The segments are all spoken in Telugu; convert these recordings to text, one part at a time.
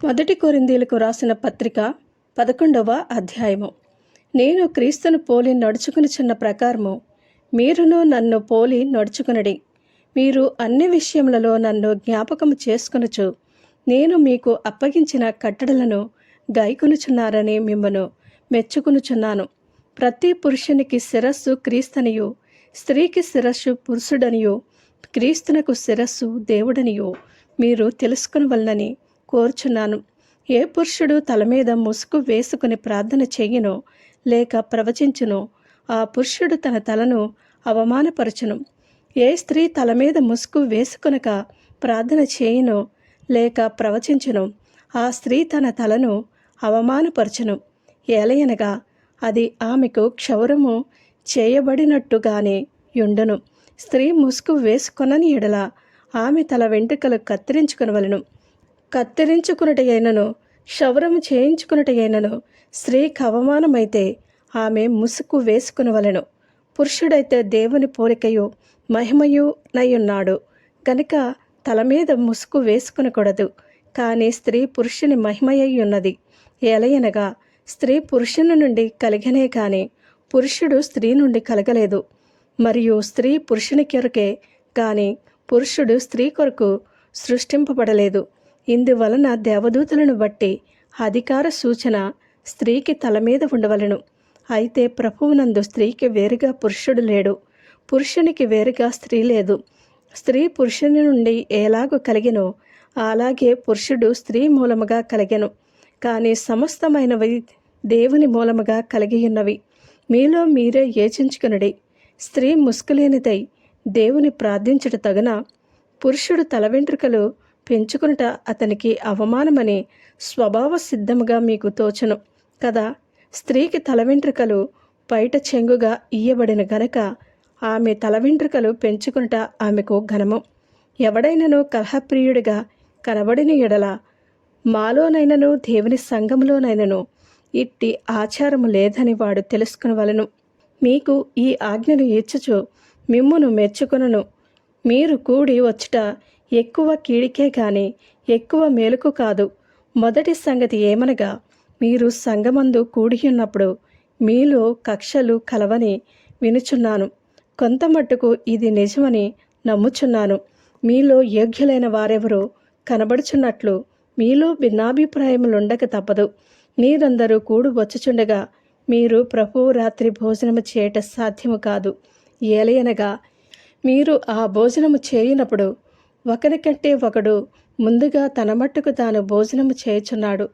మొదటి కొరింథీయులకు రాసిన పత్రిక 11వ అధ్యాయము. నేను క్రీస్తును పోలి నడుచుకునిచున్న ప్రకారము మీరును నన్ను పోలి నడుచుకునడి. మీరు అన్ని విషయములలో నన్ను జ్ఞాపకము చేసుకొనుచు నేను మీకు అప్పగించిన కట్టడలను గైకొనుచున్నారని మిమ్మను మెచ్చుకొనుచున్నాను. ప్రతి పురుషునికి శిరస్సు క్రీస్తనియు, స్త్రీకి శిరస్సు పురుషుడనియు, క్రీస్తునకు శిరస్సు దేవుడనియు మీరు తెలుసుకొనవలనని కోరుచున్నాను. ఏ పురుషుడు తల మీద ముసుగు వేసుకుని ప్రార్థన చెయ్యనో లేక ప్రవచించునో ఆ పురుషుడు తన తలను అవమానపరచును. ఏ స్త్రీ తల మీద ముసుగు వేసుకొనక ప్రార్థన చేయునో లేక ప్రవచించునో ఆ స్త్రీ తన తలను అవమానపరచును. ఏలయనగా అది ఆమెకు క్షౌరము చేయబడినట్టుగానే యుండును. స్త్రీ ముసుగు వేసుకొనని ఎడల ఆమె తల వెంట్రుకలు కత్తిరించుకొనవలెను. కత్తిరించుకున్నటైనను క్షౌరము చేయించుకున్నటైనను స్త్రీకి అవమానమైతే ఆమె ముసుగు వేసుకునవలెను. పురుషుడైతే దేవుని పోలికయు మహిమయు నయ్యున్నాడు గనుక తల మీద ముసుగు వేసుకునకూడదు. కానీ స్త్రీ పురుషుని మహిమయ్యి ఉన్నది. ఏలయనగా స్త్రీ పురుషుని నుండి కలిగనే కానీ పురుషుడు స్త్రీ నుండి కలగలేదు. మరియు స్త్రీ పురుషుని కొరకే కానీ పురుషుడు స్త్రీ కొరకు సృష్టింపబడలేదు. ఇందువలన దేవదూతలను బట్టి అధికార సూచన స్త్రీకి తల మీద ఉండవలెను. అయితే ప్రభువునందు స్త్రీకి వేరుగా పురుషుడు లేడు, పురుషునికి వేరుగా స్త్రీ లేదు. స్త్రీ పురుషుని నుండి ఎలాగూ కలిగెనో అలాగే పురుషుడు స్త్రీ మూలముగా కలిగెను. కానీ సమస్తమైనవి దేవుని మూలముగా కలిగియున్నవి. మీలో మీరే యోచించుకొనుడి. స్త్రీ ముసుగులేనిదై దేవుని ప్రార్థించుట తగున? పురుషుడు తల వెంట్రుకలు పెంచుకునుట అతనికి అవమానమని స్వభావ సిద్ధముగా మీకు తోచును కదా. స్త్రీకి తల వెంట్రుకలు పైట చెంగుగా ఇయ్యబడిన గనక ఆమె తల వెంట్రుకలు పెంచుకునుట ఆమెకు ఘనము. ఎవడైనను కలహప్రియుడిగా కనబడిన ఎడల మాలోనైనను దేవుని సంఘములోనైనను ఇట్టి ఆచారము లేదని వాడు తెలుసుకునవలెను. మీకు ఈ ఆజ్ఞను ఇచ్చుచు మిమ్మును మెచ్చుకొనును. మీరు కూడి వచ్చుట ఎక్కువ కీడికే గాని ఎక్కువ మేలుకు కాదు. మొదటి సంగతి ఏమనగా మీరు సంఘమందు కూడియున్నప్పుడు మీలో కక్షలు కలవని వినుచున్నాను. కొంత మట్టుకు ఇది నిజమని నమ్ముచున్నాను. మీలో యోగ్యులైన వారెవరో కనబడుచున్నట్లు మీలో భిన్నాభిప్రాయములుండక తప్పదు. మీరందరూ కూడు వచ్చుచుండగా మీరు ప్రభువు రాత్రి భోజనము చేయట సాధ్యము కాదు. ఏలయనగా మీరు ఆ భోజనము చేయునప్పుడు ఒకరికంటే ఒకడు ముందుగా తన మట్టుకు తాను భోజనము చేయుచున్నాడు.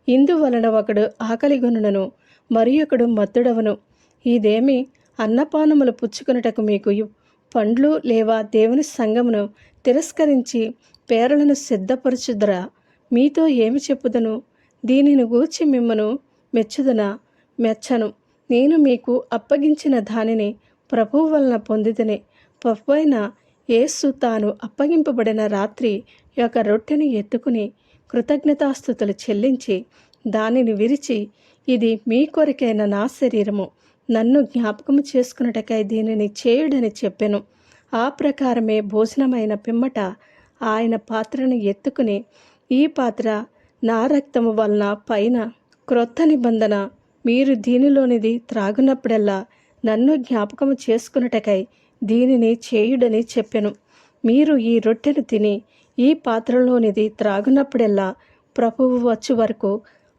ఇందువలన ఒకడు ఆకలిగొనును, మరి ఒకడు మత్తుడవను. ఇదేమి అన్నపానములు పుచ్చుకొనుటకు మీకు పండ్లు లేవా? దేవుని సంఘమును తిరస్కరించి పేరలను సిద్ధపరచుదురా? మీతో ఏమి చెప్పుదను? దీనిని గూర్చి మిమ్మను మెచ్చుదనా? మెచ్చను. నేను మీకు అప్పగించిన దానిని ప్రభువు వలన పొందితిని. ప్రభువైన యేసు తాను అప్పగింపబడిన రాత్రి యొక్క రొట్టెను ఎత్తుకుని కృతజ్ఞతాస్తుతులు చెల్లించి దానిని విరిచి, ఇది మీ కొరకైన నా శరీరము, నన్ను జ్ఞాపకము చేసుకున్నటకై దీనిని చేయుడని చెప్పెను. ఆ ప్రకారమే భోజనమైన పిమ్మట ఆయన పాత్రను ఎత్తుకుని, ఈ పాత్ర నా రక్తము వలన పైన క్రొత్త నిబంధన, మీరు దీనిలోనిది త్రాగునప్పుడల్లా నన్ను జ్ఞాపకము చేసుకున్నటకై దీనిని చేయుడని చెప్పెను. మీరు ఈ రొట్టెను తిని ఈ పాత్రలోనిది త్రాగునప్పుడెల్లా ప్రభువు వచ్చు వరకు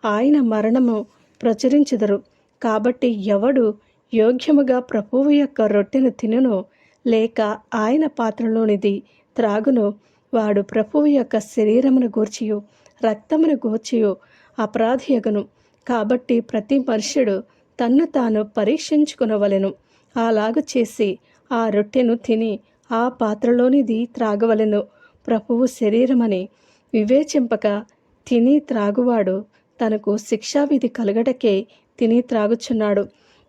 ఆయన మరణము ప్రచురించుదరు. కాబట్టి ఎవడు యోగ్యముగా ప్రభువు యొక్క రొట్టెను తినునో లేక ఆయన పాత్రలోనిది త్రాగునో వాడు ప్రభువు యొక్క శరీరమును గూర్చియు రక్తమును గూర్చియు అపరాధియగును. కాబట్టి ప్రతి మనుష్యుడు తన్ను తాను పరీక్షించుకునవలెను. అలాగు చేసి ఆ రొట్టెను తిని ఆ పాత్రలోనిది త్రాగవలెను. ప్రభువు శరీరమని వివేచింపక తిని త్రాగువాడు తనకు శిక్షావిధి కలగటకే తిని త్రాగుచున్నాడు.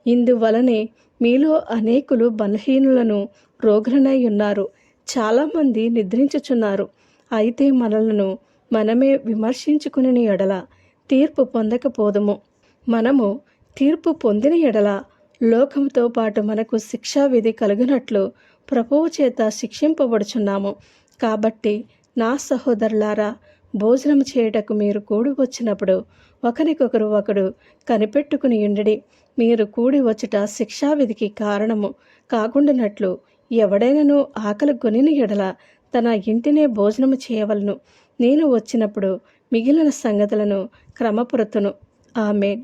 ఇందువలనే మీలో అనేకులు బలహీనులను రోగులనై ఉన్నారు. చాలామంది నిద్రించుచున్నారు. అయితే మనలను మనమే విమర్శించుకుని ఎడల తీర్పు పొందకపోదుము. మనము తీర్పు పొందిన ఎడల లోకంతో పాటు మనకు శిక్షావిధి కలుగునట్లు ప్రభువు చేత శిక్షింపబడుచున్నాము. కాబట్టి నా సహోదరులారా, భోజనం చేయుటకు మీరు కూడి వచ్చినప్పుడు ఒకరు కనిపెట్టుకుని ఉండుడి. మీరు కూడి వచ్చుట శిక్షావిధికి కారణము కాకుండానట్లు ఎవడైనను ఆకలి గొనిన ఎడల తన ఇంటినే భోజనము చేయవలను. నేను వచ్చినప్పుడు మిగిలిన సంగతులను క్రమపరుతును. ఆమేన్.